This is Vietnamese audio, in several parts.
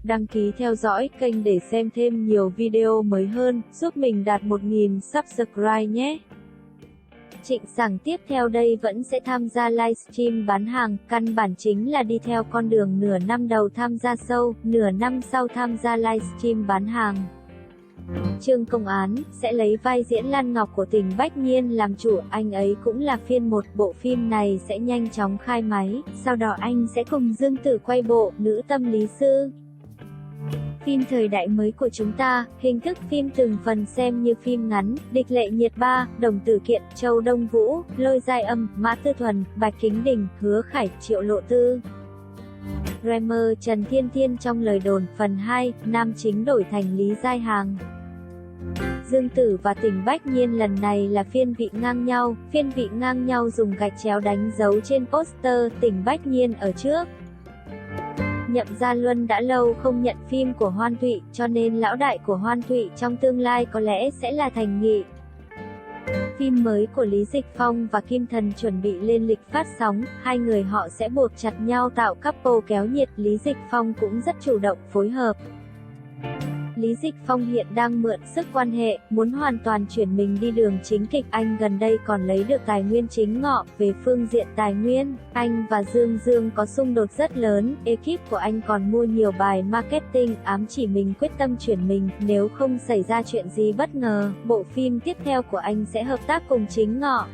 đăng ký theo dõi kênh để xem thêm nhiều video mới hơn, giúp mình đạt 1000 subscribe nhé. Trịnh Sảng tiếp theo đây vẫn sẽ tham gia livestream bán hàng, căn bản chính là đi theo con đường nửa năm đầu tham gia show, nửa năm sau tham gia livestream bán hàng. Trương Công Án sẽ lấy vai diễn Lan Ngọc của Tình Bách Nhiên làm chủ, anh ấy cũng là phiên 1, bộ phim này sẽ nhanh chóng khai máy, sau đó anh sẽ cùng Dương Tử quay bộ Nữ Tâm Lý Sư. Phim thời đại mới của chúng ta, hình thức phim từng phần xem như phim ngắn, Địch Lệ Nhiệt 3, Đồng Tử Kiện, Châu Đông Vũ, Lôi Giai Âm, Mã Tư Thuần, Bạch Kính Đình, Hứa Khải, Triệu Lộ Tư. Dreamer Trần Thiên Thiên trong lời đồn, phần 2, nam chính đổi thành Lý Giai Hàng. Dương Tử và Tình Bách Nhiên lần này là phiên vị ngang nhau, dùng gạch chéo đánh dấu trên poster, Tình Bách Nhiên ở trước. Nhậm Gia Luân đã lâu không nhận phim của Hoan Thụy, cho nên lão đại của Hoan Thụy trong tương lai có lẽ sẽ là Thành Nghị. Phim mới của Lý Dịch Phong và Kim Thần chuẩn bị lên lịch phát sóng, hai người họ sẽ buộc chặt nhau tạo couple kéo nhiệt, Lý Dịch Phong cũng rất chủ động phối hợp. Lý Dịch Phong hiện đang mượn sức quan hệ, muốn hoàn toàn chuyển mình đi đường chính kịch. Anh gần đây còn lấy được tài nguyên chính ngọ. Về phương diện tài nguyên, anh và Dương Dương có xung đột rất lớn, ekip của anh còn mua nhiều bài marketing, ám chỉ mình quyết tâm chuyển mình, nếu không xảy ra chuyện gì bất ngờ, bộ phim tiếp theo của anh sẽ hợp tác cùng chính ngọ.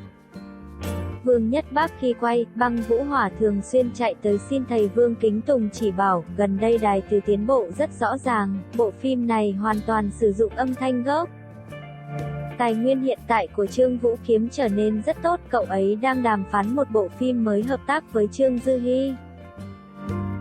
Vương Nhất Bác khi quay Băng Vũ Hỏa thường xuyên chạy tới xin thầy Vương Kính Tùng chỉ bảo, gần đây đài từ tiến bộ rất rõ ràng, bộ phim này hoàn toàn sử dụng âm thanh gốc. Tài nguyên hiện tại của Trương Vũ Kiếm trở nên rất tốt, cậu ấy đang đàm phán một bộ phim mới hợp tác với Trương Dư Hi.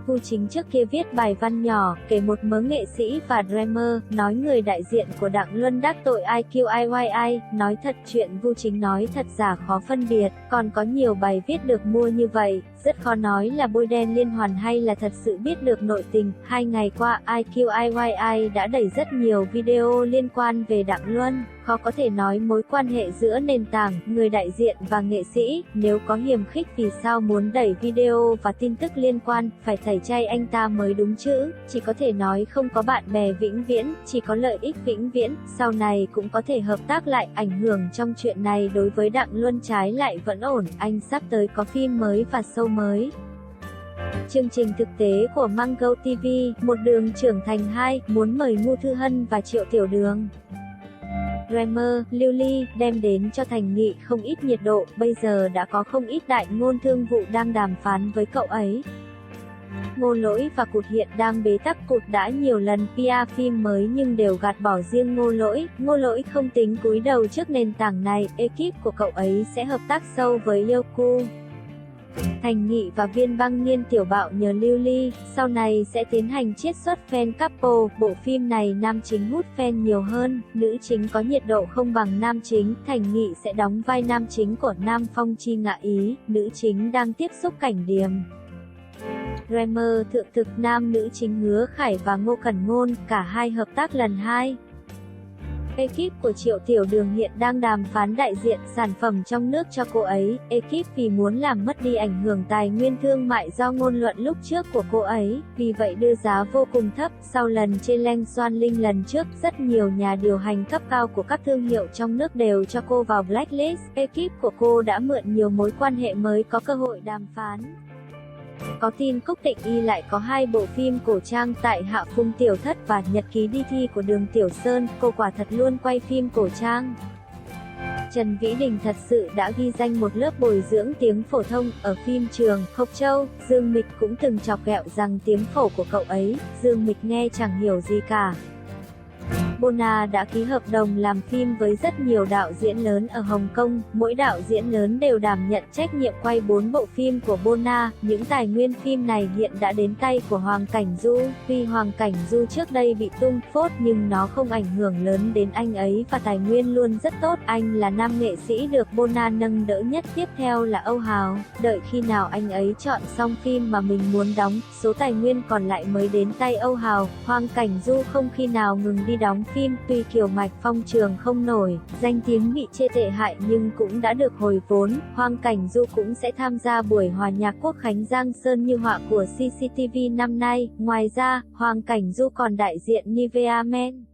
Vu Chính trước kia viết bài văn nhỏ, kể một mớ nghệ sĩ và dreamer, nói người đại diện của Đặng Luân đắc tội IQIYI, nói thật chuyện Vu Chính nói thật giả khó phân biệt, còn có nhiều bài viết được mua như vậy, rất khó nói là bôi đen liên hoàn hay là thật sự biết được nội tình. 2 ngày qua IQIYI đã đẩy rất nhiều video liên quan về Đặng Luân, khó có thể nói mối quan hệ giữa nền tảng, người đại diện và nghệ sĩ, nếu có hiềm khích vì sao muốn đẩy video và tin tức liên quan, phải tẩy chay anh ta mới đúng chứ, chỉ có thể nói không có bạn bè vĩnh viễn, chỉ có lợi ích vĩnh viễn, sau này cũng có thể hợp tác lại, ảnh hưởng trong chuyện này đối với Đặng Luân trái lại vẫn ổn, anh sắp tới có phim mới và show mới. Chương trình thực tế của Mango TV, Một Đường Trưởng Thành 2, muốn mời Ngô Thư Hân và Triệu Tiểu Đường. Dreamer, Lưu Ly, đem đến cho Thành Nghị không ít nhiệt độ, bây giờ đã có không ít đại ngôn thương vụ đang đàm phán với cậu ấy. Ngô Lỗi và Cụt hiện đang bế tắc, Cụt đã nhiều lần PR phim mới nhưng đều gạt bỏ riêng Ngô Lỗi không tính cúi đầu trước nền tảng này, ekip của cậu ấy sẽ hợp tác sâu với Youku. Thành Nghị và Viên Băng Nghiên tiểu bạo nhờ Lưu Ly, sau này sẽ tiến hành chiết xuất fan couple, bộ phim này nam chính hút fan nhiều hơn, nữ chính có nhiệt độ không bằng nam chính, Thành Nghị sẽ đóng vai nam chính của Nam Phong Chi Ngạ Ý, nữ chính đang tiếp xúc cảnh điềm. Dreamer thượng thực nam nữ chính Hứa Khải và Ngô Cẩn Ngôn, cả hai hợp tác lần 2. Ekip của Triệu Tiểu Đường hiện đang đàm phán đại diện sản phẩm trong nước cho cô ấy, ekip vì muốn làm mất đi ảnh hưởng tài nguyên thương mại do ngôn luận lúc trước của cô ấy, vì vậy đưa giá vô cùng thấp. Sau lần trên Lanh Xoan Linh lần trước, rất nhiều nhà điều hành cấp cao của các thương hiệu trong nước đều cho cô vào blacklist, ekip của cô đã mượn nhiều mối quan hệ mới có cơ hội đàm phán. Có tin Cúc Tịnh Y lại có 2 bộ phim cổ trang tại Hạ Phung Tiểu Thất và Nhật ký đi thi của Đường Tiểu Sơn, cô quả thật luôn quay phim cổ trang. Trần Vĩ Đình thật sự đã ghi danh một lớp bồi dưỡng tiếng phổ thông ở phim trường Hộc Châu. Dương Mịch cũng từng chọc ghẹo rằng tiếng phổ của cậu ấy, Dương Mịch nghe chẳng hiểu gì cả. Bona đã ký hợp đồng làm phim với rất nhiều đạo diễn lớn ở Hồng Kông, mỗi đạo diễn lớn đều đảm nhận trách nhiệm quay 4 bộ phim của Bona. Những tài nguyên phim này hiện đã đến tay của Hoàng Cảnh Du, tuy Hoàng Cảnh Du trước đây bị tung phốt nhưng nó không ảnh hưởng lớn đến anh ấy và tài nguyên luôn rất tốt. Anh là nam nghệ sĩ được Bona nâng đỡ nhất, tiếp theo là Âu Hào, đợi khi nào anh ấy chọn xong phim mà mình muốn đóng, số tài nguyên còn lại mới đến tay Âu Hào. Hoàng Cảnh Du không khi nào ngừng đi đóng phim, tuy Kiều Mạch Phong trường không nổi, danh tiếng bị chê tệ hại nhưng cũng đã được hồi vốn. Hoàng Cảnh Du cũng sẽ tham gia buổi hòa nhạc Quốc khánh Giang Sơn Như Họa của CCTV năm nay. Ngoài ra, Hoàng Cảnh Du còn đại diện Nivea Men.